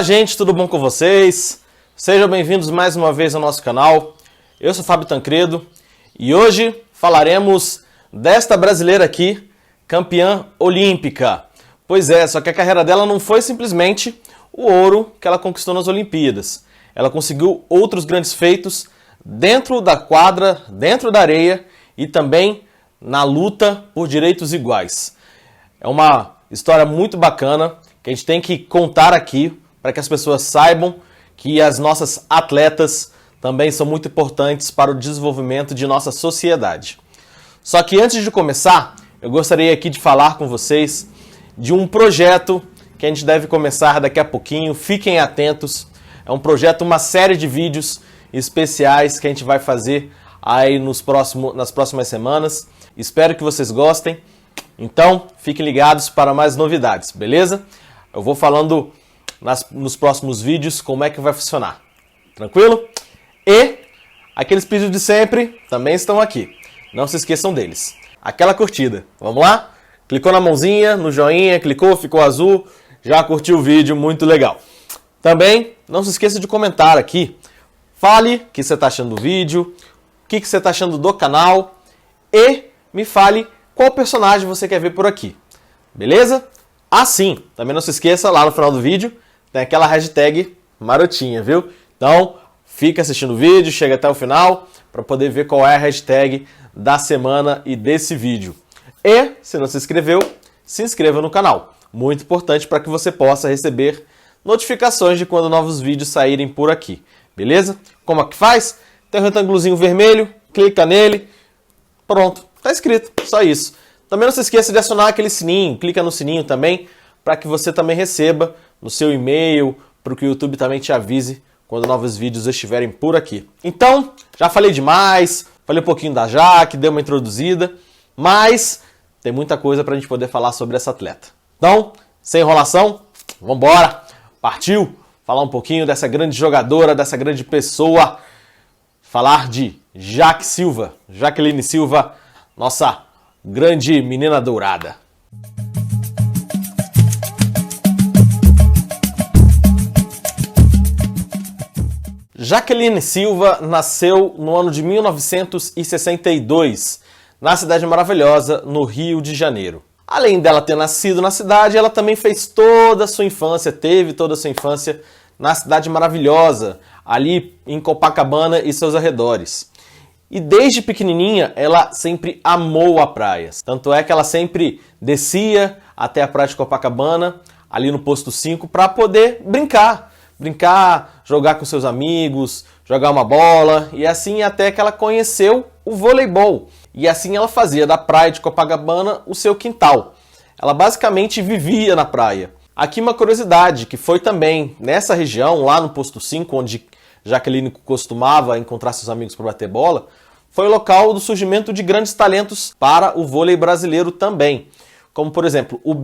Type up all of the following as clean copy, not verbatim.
Olá gente, tudo bom com vocês? Sejam bem-vindos mais uma vez ao nosso canal. Eu sou Fábio Tancredo e hoje falaremos desta brasileira aqui, campeã olímpica. Pois é, só que a carreira dela não foi simplesmente o ouro que ela conquistou nas Olimpíadas. Ela conseguiu outros grandes feitos dentro da quadra, dentro da areia e também na luta por direitos iguais. É uma história muito bacana que a gente tem que contar aqui para que as pessoas saibam que as nossas atletas também são muito importantes para o desenvolvimento de nossa sociedade. Só que antes de começar, eu gostaria aqui de falar com vocês de um projeto que a gente deve começar daqui a pouquinho. Fiquem atentos. É um projeto, uma série de vídeos especiais que a gente vai fazer aí nas próximas semanas. Espero que vocês gostem. Então, fiquem ligados para mais novidades, beleza? Eu vou falando nos próximos vídeos como é que vai funcionar. Tranquilo? E aqueles pedidos de sempre também estão aqui. Não se esqueçam deles. Aquela curtida. Vamos lá? Clicou na mãozinha, no joinha, clicou, ficou azul, já curtiu o vídeo, muito legal. Também não se esqueça de comentar aqui. Fale o que você está achando do vídeo, o que você está achando do canal e me fale qual personagem você quer ver por aqui. Beleza? Assim, também não se esqueça, lá no final do vídeo tem aquela hashtag marotinha, viu? Então, fica assistindo o vídeo, chega até o final para poder ver qual é a hashtag da semana e desse vídeo. E, se não se inscreveu, se inscreva no canal. Muito importante para que você possa receber notificações de quando novos vídeos saírem por aqui. Beleza? Como é que faz? Tem um retângulozinho vermelho, clica nele, pronto, tá escrito, só isso. Também não se esqueça de acionar aquele sininho, clica no sininho também, para que você também receba no seu e-mail, para que o YouTube também te avise quando novos vídeos estiverem por aqui. Então, já falei demais, falei um pouquinho da Jaque, dei uma introduzida, mas tem muita coisa para a gente poder falar sobre essa atleta. Então, sem enrolação, vamos embora, partiu falar um pouquinho dessa grande jogadora, dessa grande pessoa, falar de Jaqueline Silva, nossa grande menina dourada. Jaqueline Silva nasceu no ano de 1962, na Cidade Maravilhosa, no Rio de Janeiro. Além dela ter nascido na cidade, ela também fez toda a sua infância, teve toda a sua infância na Cidade Maravilhosa, ali em Copacabana e seus arredores. E desde pequenininha, ela sempre amou a praia. Tanto é que ela sempre descia até a praia de Copacabana, ali no posto 5, para poder brincar, jogar com seus amigos, jogar uma bola, e assim até que ela conheceu o voleibol. E assim ela fazia da praia de Copacabana o seu quintal. Ela basicamente vivia na praia. Aqui uma curiosidade, que foi também nessa região, lá no posto 5, onde Jaqueline costumava encontrar seus amigos para bater bola, foi o local do surgimento de grandes talentos para o vôlei brasileiro também. Como, por exemplo, o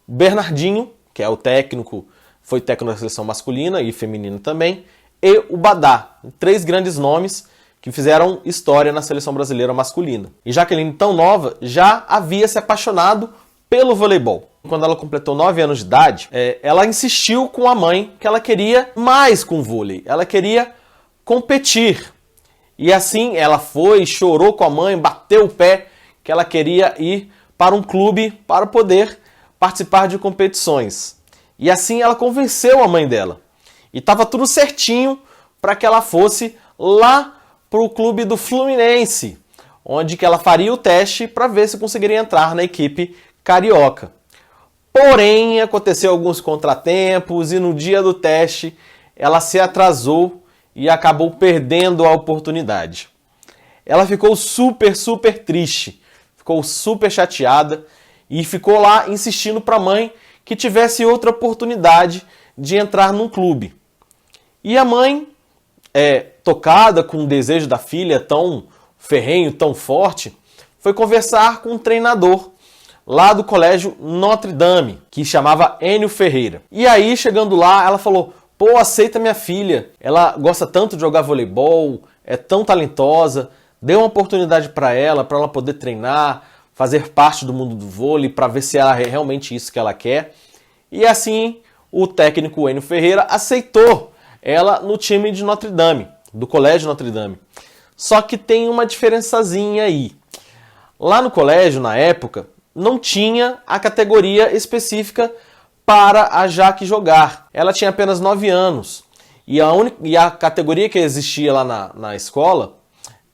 Bernardinho, que é o técnico, foi técnico da seleção masculina e feminina também, e o Badá, 3 grandes nomes que fizeram história na seleção brasileira masculina. E Jaqueline, tão nova, já havia se apaixonado pelo voleibol. Quando ela completou 9 anos de idade, ela insistiu com a mãe que ela queria mais com o vôlei, ela queria competir. E assim ela foi, chorou com a mãe, bateu o pé, que ela queria ir para um clube para poder participar de competições. E assim ela convenceu a mãe dela. E estava tudo certinho para que ela fosse lá para o clube do Fluminense, onde que ela faria o teste para ver se conseguiria entrar na equipe carioca. Porém, aconteceu alguns contratempos e no dia do teste ela se atrasou e acabou perdendo a oportunidade. Ela ficou super triste, ficou super chateada e ficou lá insistindo para a mãe que tivesse outra oportunidade de entrar num clube. E a mãe, tocada com o desejo da filha tão ferrenho, tão forte, foi conversar com um treinador lá do colégio Notre Dame, que chamava Enio Ferreira. E aí, chegando lá, ela falou: pô, aceita minha filha, ela gosta tanto de jogar voleibol, é tão talentosa, dê uma oportunidade para ela poder treinar, fazer parte do mundo do vôlei, para ver se ela é realmente isso que ela quer. E assim, o técnico Enio Ferreira aceitou ela no time de Notre Dame, do Colégio Notre Dame. Só que tem uma diferençazinha aí. Lá no colégio, na época, não tinha a categoria específica para a Jaque jogar. Ela tinha apenas 9 anos. E a categoria que existia lá na escola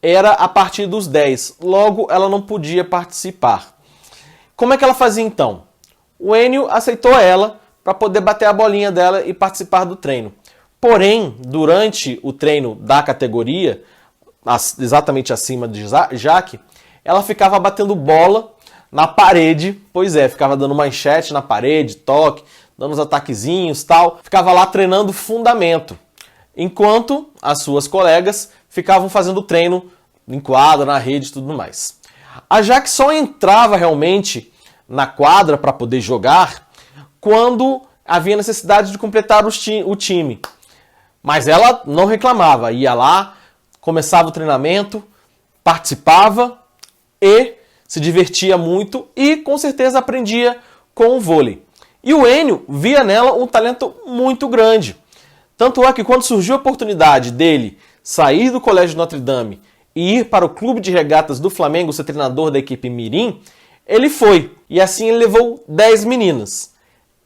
era a partir dos 10. Logo, ela não podia participar. Como é que ela fazia então? O Enio aceitou ela para poder bater a bolinha dela e participar do treino. Porém, durante o treino da categoria, exatamente acima de Jaque, ela ficava batendo bola na parede, pois é, ficava dando manchete na parede, toque, dando uns ataquezinhos, tal. Ficava lá treinando fundamento, enquanto as suas colegas ficavam fazendo treino em quadra, na rede e tudo mais. A Jaque só entrava realmente na quadra para poder jogar quando havia necessidade de completar o time. Mas ela não reclamava, ia lá, começava o treinamento, participava e se divertia muito e com certeza aprendia com o vôlei. E o Enio via nela um talento muito grande. Tanto é que quando surgiu a oportunidade dele sair do Colégio Notre Dame e ir para o Clube de Regatas do Flamengo, ser treinador da equipe Mirim, ele foi. E assim ele levou 10 meninas.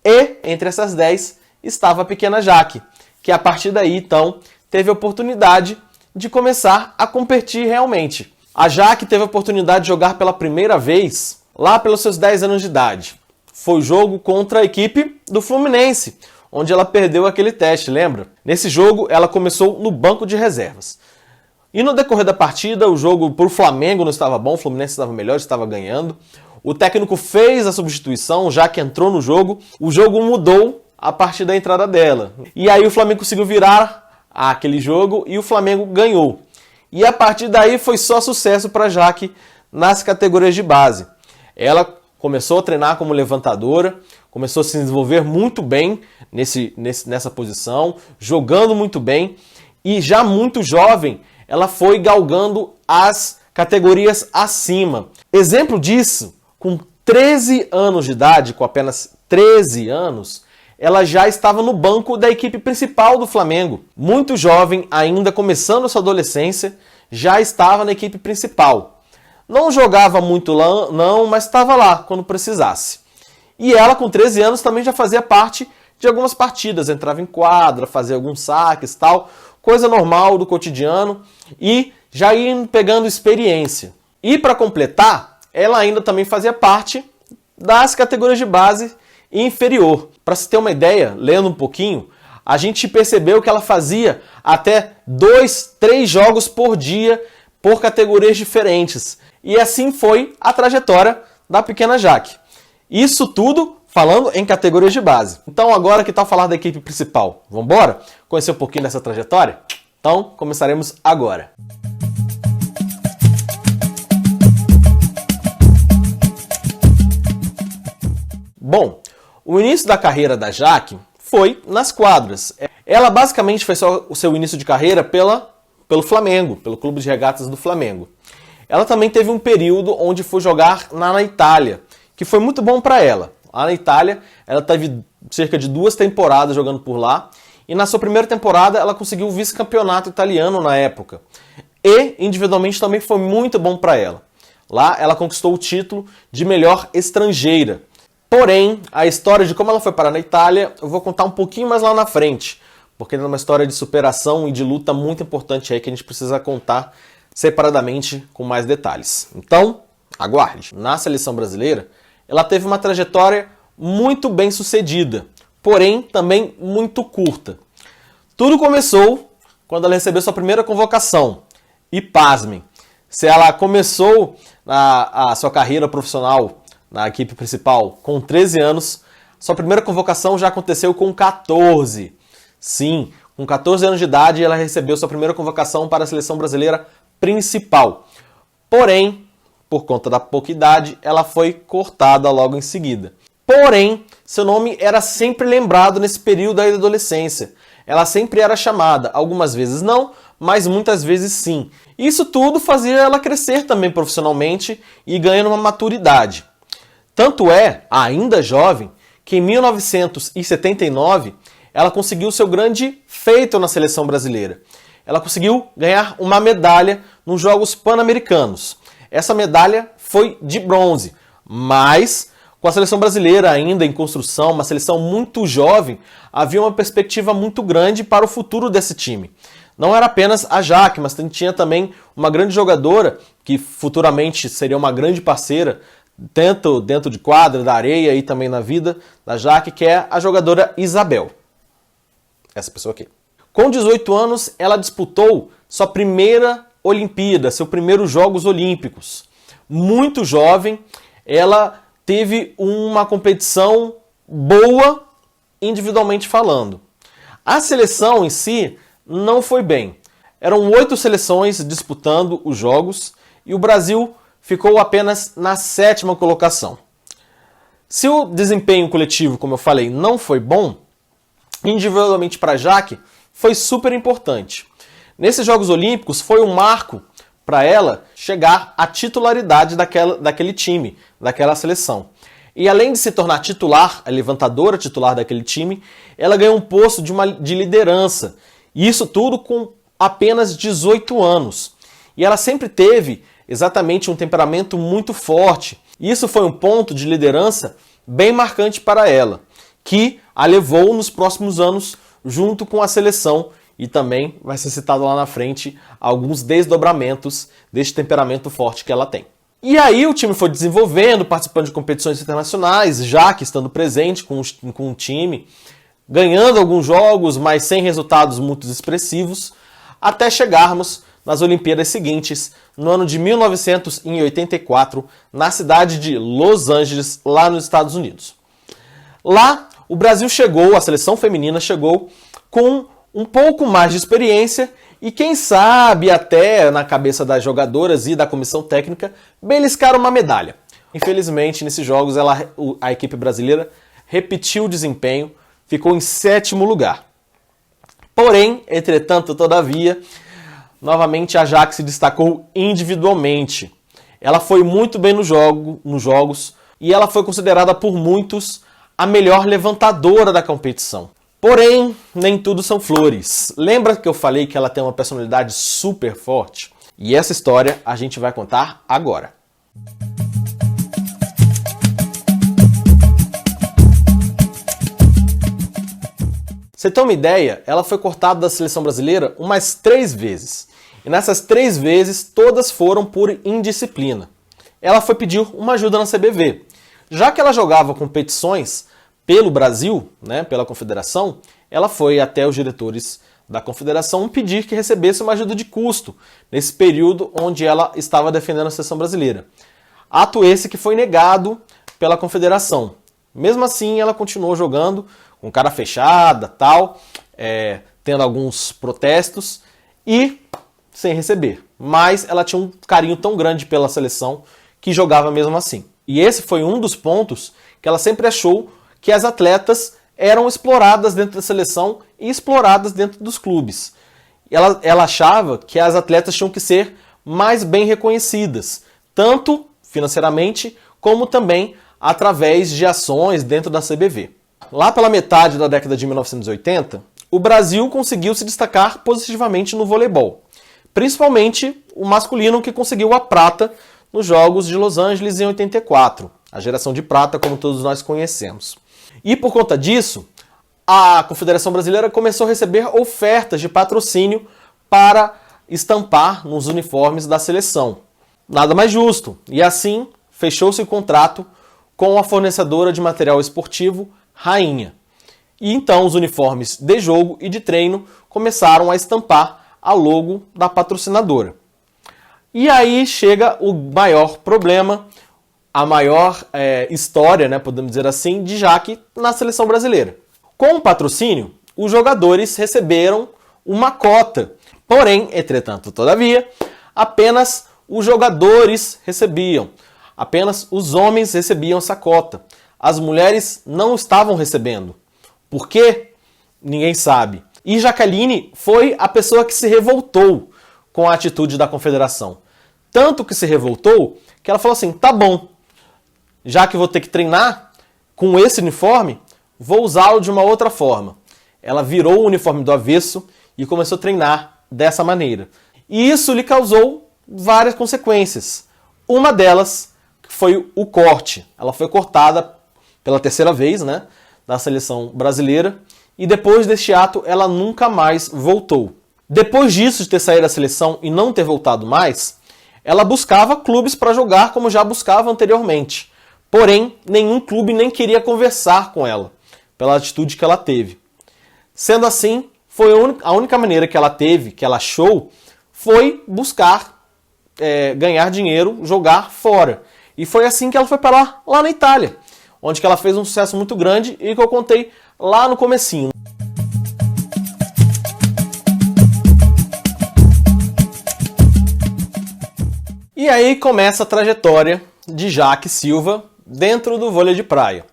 E entre essas 10 estava a pequena Jaque, que a partir daí, então, teve a oportunidade de começar a competir realmente. A Jaque teve a oportunidade de jogar pela primeira vez lá pelos seus 10 anos de idade. Foi o jogo contra a equipe do Fluminense, onde ela perdeu aquele teste, lembra? Nesse jogo, ela começou no banco de reservas. E no decorrer da partida, o jogo para o Flamengo não estava bom, o Fluminense estava melhor, estava ganhando. O técnico fez a substituição, já que entrou no jogo. O jogo mudou a partir da entrada dela. E aí o Flamengo conseguiu virar aquele jogo e o Flamengo ganhou. E a partir daí foi só sucesso para a Jaque nas categorias de base. Ela começou a treinar como levantadora, começou a se desenvolver muito bem nessa posição, jogando muito bem. E já muito jovem, ela foi galgando as categorias acima. Exemplo disso, com 13 anos de idade, com apenas 13 anos, ela já estava no banco da equipe principal do Flamengo. Muito jovem, ainda começando sua adolescência, já estava na equipe principal. Não jogava muito lá, não, mas estava lá quando precisasse. E ela, com 13 anos, também já fazia parte de algumas partidas. Entrava em quadra, fazia alguns saques, tal, coisa normal do cotidiano, e já ia pegando experiência. E para completar, ela ainda também fazia parte das categorias de base e inferior. Para se ter uma ideia, lendo um pouquinho, a gente percebeu que ela fazia até 2, 3 jogos por dia por categorias diferentes. E assim foi a trajetória da pequena Jaque. Isso tudo falando em categorias de base. Então agora que tal falar da equipe principal? Vamos embora? Conhecer um pouquinho dessa trajetória? Então começaremos agora. Bom, o início da carreira da Jaque foi nas quadras. Ela basicamente fez só o seu início de carreira pelo Flamengo, pelo Clube de Regatas do Flamengo. Ela também teve um período onde foi jogar na Itália, que foi muito bom para ela. Lá na Itália, ela teve cerca de 2 temporadas jogando por lá, e na sua primeira temporada ela conseguiu o vice-campeonato italiano na época. E, individualmente, também foi muito bom para ela. Lá ela conquistou o título de melhor estrangeira. Porém, a história de como ela foi parar na Itália, eu vou contar um pouquinho mais lá na frente, porque é uma história de superação e de luta muito importante aí que a gente precisa contar separadamente com mais detalhes. Então, aguarde. Na seleção brasileira, ela teve uma trajetória muito bem sucedida, porém também muito curta. Tudo começou quando ela recebeu sua primeira convocação. E pasmem, se ela começou a sua carreira profissional na equipe principal com 13 anos, sua primeira convocação já aconteceu com 14. Sim, com 14 anos de idade ela recebeu sua primeira convocação para a seleção brasileira principal. Porém, por conta da pouca idade, ela foi cortada logo em seguida. Porém, seu nome era sempre lembrado nesse período aí da adolescência. Ela sempre era chamada, algumas vezes não, mas muitas vezes sim. Isso tudo fazia ela crescer também profissionalmente e ganhando uma maturidade. Tanto é, ainda jovem, que em 1979 ela conseguiu seu grande feito na seleção brasileira. Ela conseguiu ganhar uma medalha nos Jogos Pan-Americanos. Essa medalha foi de bronze, mas com a seleção brasileira ainda em construção, uma seleção muito jovem, havia uma perspectiva muito grande para o futuro desse time. Não era apenas a Jaque, mas tinha também uma grande jogadora, que futuramente seria uma grande parceira, tanto dentro de quadra, da areia e também na vida da Jaque, que é a jogadora Isabel. Essa pessoa aqui. Com 18 anos, ela disputou sua primeira Olimpíada, seu primeiro Jogos Olímpicos. Muito jovem, ela teve uma competição boa, individualmente falando. A seleção em si não foi bem. Eram 8 seleções disputando os Jogos e o Brasil ficou apenas na 7ª colocação. Se o desempenho coletivo, como eu falei, não foi bom, individualmente para a Jaque, foi super importante. Nesses Jogos Olímpicos foi um marco para ela chegar à titularidade daquele time, daquela seleção. E além de se tornar titular, a levantadora titular daquele time, ela ganhou um posto de liderança. E isso tudo com apenas 18 anos. E ela sempre teve exatamente um temperamento muito forte. Isso foi um ponto de liderança bem marcante para ela, que a levou nos próximos anos junto com a seleção, e também vai ser citado lá na frente alguns desdobramentos deste temperamento forte que ela tem. E aí o time foi desenvolvendo, participando de competições internacionais, Jaque estando presente com o time, ganhando alguns jogos, mas sem resultados muito expressivos, até chegarmos nas Olimpíadas seguintes, no ano de 1984, na cidade de Los Angeles, lá nos Estados Unidos. Lá, o Brasil chegou, a seleção feminina chegou com um pouco mais de experiência e quem sabe até na cabeça das jogadoras e da comissão técnica beliscar uma medalha. Infelizmente, nesses jogos, a equipe brasileira repetiu o desempenho, ficou em 7º lugar. Porém, entretanto, todavia, novamente a Jaque se destacou individualmente. Ela foi muito bem nos jogos e ela foi considerada por muitos a melhor levantadora da competição. Porém, nem tudo são flores. Lembra que eu falei que ela tem uma personalidade super forte? E essa história a gente vai contar agora. Você tem uma ideia? Ela foi cortada da seleção brasileira umas 3 vezes. E nessas 3 vezes, todas foram por indisciplina. Ela foi pedir uma ajuda na CBV. Já que ela jogava competições pelo Brasil, né, pela confederação, ela foi até os diretores da confederação pedir que recebesse uma ajuda de custo nesse período onde ela estava defendendo a seleção brasileira. Ato esse que foi negado pela confederação. Mesmo assim, ela continuou jogando com cara fechada, tal, tendo alguns protestos e sem receber. Mas ela tinha um carinho tão grande pela seleção que jogava mesmo assim. E esse foi um dos pontos que ela sempre achou que as atletas eram exploradas dentro da seleção e exploradas dentro dos clubes. Ela achava que as atletas tinham que ser mais bem reconhecidas, tanto financeiramente como também através de ações dentro da CBV. Lá pela metade da década de 1980, o Brasil conseguiu se destacar positivamente no voleibol, principalmente o masculino que conseguiu a prata nos Jogos de Los Angeles em 84, a geração de prata como todos nós conhecemos. E por conta disso, a Confederação Brasileira começou a receber ofertas de patrocínio para estampar nos uniformes da seleção. Nada mais justo. E assim, fechou-se o contrato com a fornecedora de material esportivo Rainha. E então os uniformes de jogo e de treino começaram a estampar a logo da patrocinadora. E aí chega o maior problema, a maior história, né, podemos dizer assim, de Jaque na seleção brasileira. Com o patrocínio, os jogadores receberam uma cota. Porém, entretanto, todavia, apenas os jogadores recebiam. Apenas os homens recebiam essa cota. As mulheres não estavam recebendo. Por quê? Ninguém sabe. E Jaqueline foi a pessoa que se revoltou com a atitude da confederação. Tanto que se revoltou que ela falou assim, tá bom, já que vou ter que treinar, com esse uniforme, vou usá-lo de uma outra forma. Ela virou o uniforme do avesso e começou a treinar dessa maneira. E isso lhe causou várias consequências. Uma delas foi o corte. Ela foi cortada pela terceira vez, né, da seleção brasileira, e depois deste ato ela nunca mais voltou. Depois disso, de ter saído da seleção e não ter voltado mais, ela buscava clubes para jogar como já buscava anteriormente. Porém, nenhum clube nem queria conversar com ela, pela atitude que ela teve. Sendo assim, foi a única maneira que ela teve, que ela achou, foi buscar ganhar dinheiro, jogar fora. E foi assim que ela foi parar lá na Itália, onde que ela fez um sucesso muito grande e que eu contei lá no comecinho. E aí começa a trajetória de Jaque Silva dentro do vôlei de praia.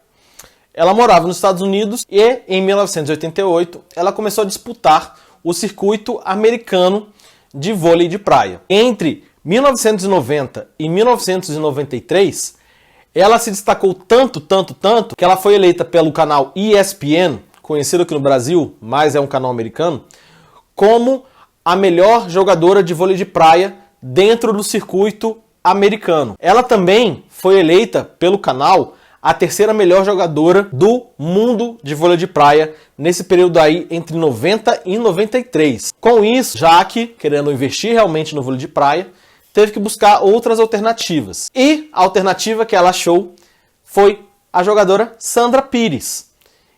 Ela morava nos Estados Unidos e em 1988 ela começou a disputar o circuito americano de vôlei de praia. Entre 1990 e 1993, ela se destacou tanto, que ela foi eleita pelo canal ESPN, conhecido aqui no Brasil, mas é um canal americano, como a melhor jogadora de vôlei de praia dentro do circuito americano. Ela também foi eleita pelo canal a terceira melhor jogadora do mundo de vôlei de praia nesse período aí entre 90 e 93. Com isso, Jaque, querendo investir realmente no vôlei de praia, teve que buscar outras alternativas. E a alternativa que ela achou foi a jogadora Sandra Pires,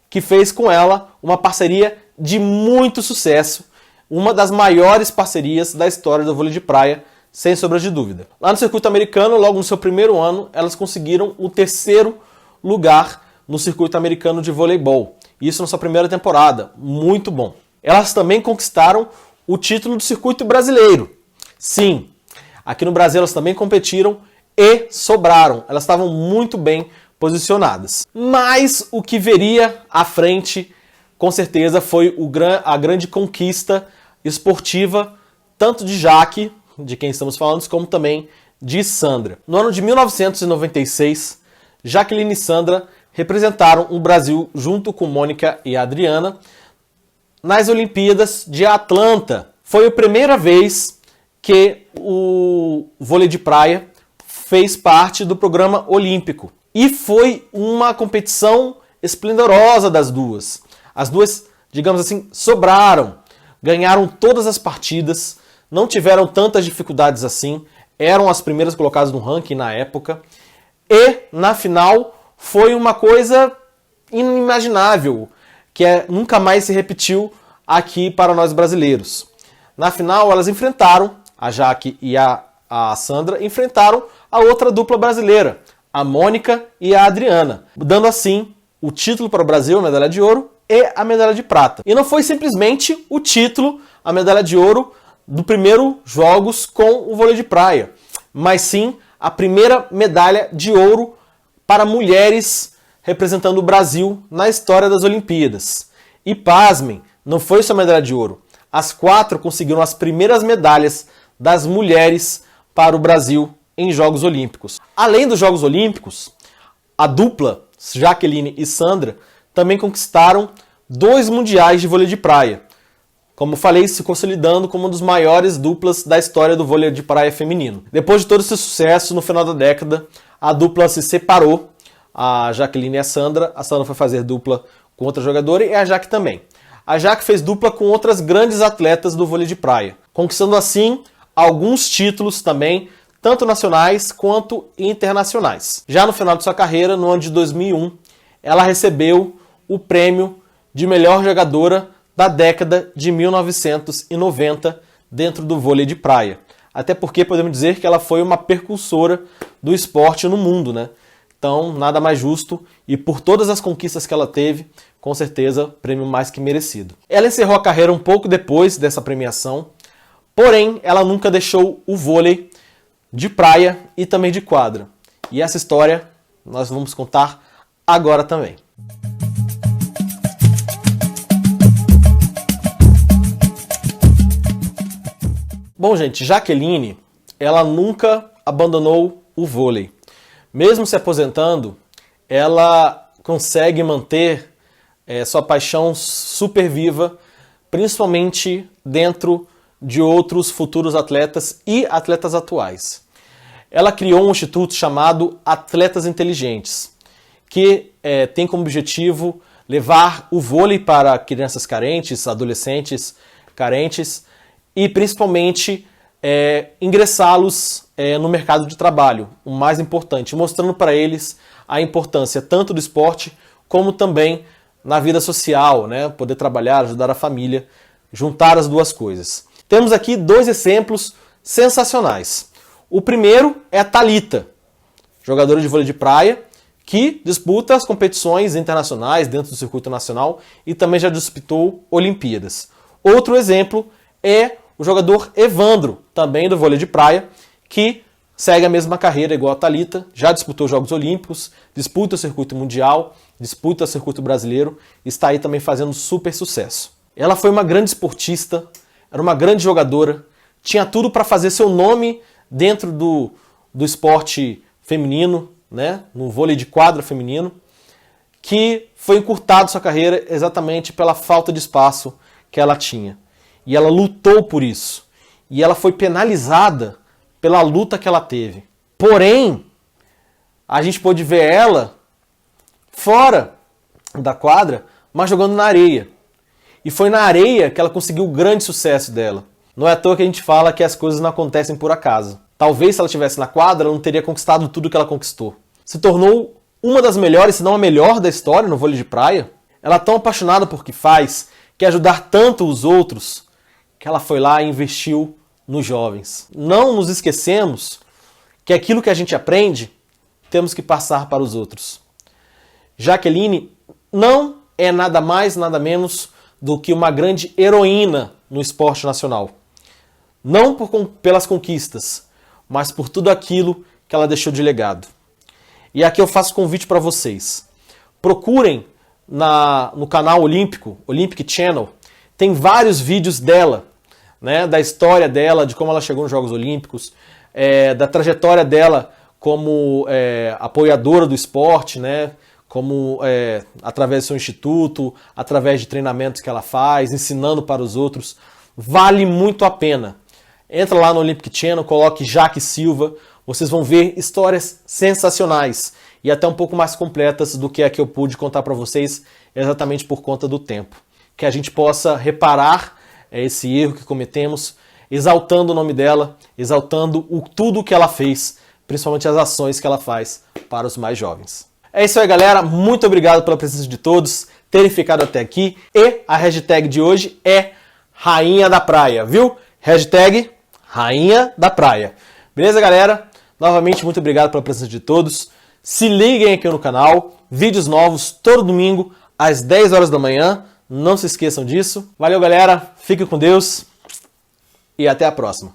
que fez com ela uma parceria de muito sucesso, uma das maiores parcerias da história do vôlei de praia, sem sombra de dúvida. Lá no circuito americano, logo no seu primeiro ano, elas conseguiram o terceiro lugar no circuito americano de voleibol. Isso na sua primeira temporada. Muito bom. Elas também conquistaram o título do circuito brasileiro. Sim, aqui no Brasil elas também competiram e sobraram. Elas estavam muito bem posicionadas. Mas o que veria à frente, com certeza, foi a grande conquista esportiva, tanto de Jaque, de quem estamos falando, como também de Sandra. No ano de 1996, Jaqueline e Sandra representaram o Brasil junto com Mônica e Adriana nas Olimpíadas de Atlanta. Foi a primeira vez que o vôlei de praia fez parte do programa olímpico. E foi uma competição esplendorosa das duas. As duas, digamos assim, sobraram, ganharam todas as partidas, não tiveram tantas dificuldades assim, eram as primeiras colocadas no ranking na época. E na final foi uma coisa inimaginável, que nunca mais se repetiu aqui para nós brasileiros. Na final elas enfrentaram, a Jaque e a Sandra enfrentaram a outra dupla brasileira, a Mônica e a Adriana, dando assim o título para o Brasil, a medalha de ouro, e a medalha de prata. E não foi simplesmente o título, a medalha de ouro, do primeiro Jogos com o vôlei de praia, mas sim a primeira medalha de ouro para mulheres representando o Brasil na história das Olimpíadas. E pasmem, não foi só medalha de ouro. As 4 conseguiram as primeiras medalhas das mulheres para o Brasil em Jogos Olímpicos. Além dos Jogos Olímpicos, a dupla Jaqueline e Sandra também conquistaram 2 mundiais de vôlei de praia. Como falei, se consolidando como uma das maiores duplas da história do vôlei de praia feminino. Depois de todo esse sucesso, no final da década, a dupla se separou, a Jaqueline e a Sandra foi fazer dupla com outra jogadora e a Jaque também. A Jaque fez dupla com outras grandes atletas do vôlei de praia, conquistando assim alguns títulos também, tanto nacionais quanto internacionais. Já no final de sua carreira, no ano de 2001, ela recebeu o prêmio de melhor jogadora da década de 1990 dentro do vôlei de praia. Até porque podemos dizer que ela foi uma precursora do esporte no mundo, né? Então, nada mais justo, e por todas as conquistas que ela teve, com certeza, prêmio mais que merecido. Ela encerrou a carreira um pouco depois dessa premiação, porém, ela nunca deixou o vôlei de praia e também de quadra. E essa história nós vamos contar agora também. Bom, gente, Jaqueline, ela nunca abandonou o vôlei. Mesmo se aposentando, ela consegue manter sua paixão super viva, principalmente dentro de outros futuros atletas e atletas atuais. Ela criou um instituto chamado Atletas Inteligentes, que tem como objetivo levar o vôlei para crianças carentes, adolescentes carentes e principalmente ingressá-los no mercado de trabalho, o mais importante, mostrando para eles a importância tanto do esporte como também na vida social, né? Poder trabalhar, ajudar a família, juntar as duas coisas. Temos aqui 2 exemplos sensacionais. O primeiro é a Thalita, jogadora de vôlei de praia, que disputa as competições internacionais dentro do circuito nacional e também já disputou Olimpíadas. Outro exemplo é o jogador Evandro, também do vôlei de praia, que segue a mesma carreira igual a Thalita, já disputou Jogos Olímpicos, disputa o circuito mundial, disputa o circuito brasileiro, está aí também fazendo super sucesso. Ela foi uma grande esportista, era uma grande jogadora, tinha tudo para fazer seu nome dentro do esporte feminino, né, no vôlei de quadra feminino, que foi encurtado sua carreira exatamente pela falta de espaço que ela tinha. E ela lutou por isso. E ela foi penalizada pela luta que ela teve. Porém, a gente pôde ver ela fora da quadra, mas jogando na areia. E foi na areia que ela conseguiu o grande sucesso dela. Não é à toa que a gente fala que as coisas não acontecem por acaso. Talvez se ela estivesse na quadra, ela não teria conquistado tudo que ela conquistou. Se tornou uma das melhores, se não a melhor da história no vôlei de praia. Ela é tão apaixonada por que faz, quer ajudar tanto os outros, que ela foi lá e investiu nos jovens. Não nos esquecemos que aquilo que a gente aprende, temos que passar para os outros. Jaqueline não é nada mais, nada menos do que uma grande heroína no esporte nacional. Não pelas conquistas, mas por tudo aquilo que ela deixou de legado. E aqui eu faço convite para vocês. Procurem no canal Olímpico, Olympic Channel, tem vários vídeos dela, né, da história dela, de como ela chegou nos Jogos Olímpicos, da trajetória dela como apoiadora do esporte, né, como através do seu instituto, através de treinamentos que ela faz, ensinando para os outros. Vale muito a pena. Entra lá no Olympic Channel, coloque Jaque Silva, vocês vão ver histórias sensacionais e até um pouco mais completas do que a que eu pude contar para vocês, exatamente por conta do tempo. Que a gente possa reparar esse erro que cometemos, exaltando o nome dela, exaltando tudo que ela fez, principalmente as ações que ela faz para os mais jovens. É isso aí, galera. Muito obrigado pela presença de todos, terem ficado até aqui. E a hashtag de hoje é Rainha da Praia, viu? Hashtag Rainha da Praia. Beleza, galera? Novamente, muito obrigado pela presença de todos. Se liguem aqui no canal. Vídeos novos todo domingo às 10 horas da manhã. Não se esqueçam disso. Valeu, galera. Fiquem com Deus. E até a próxima.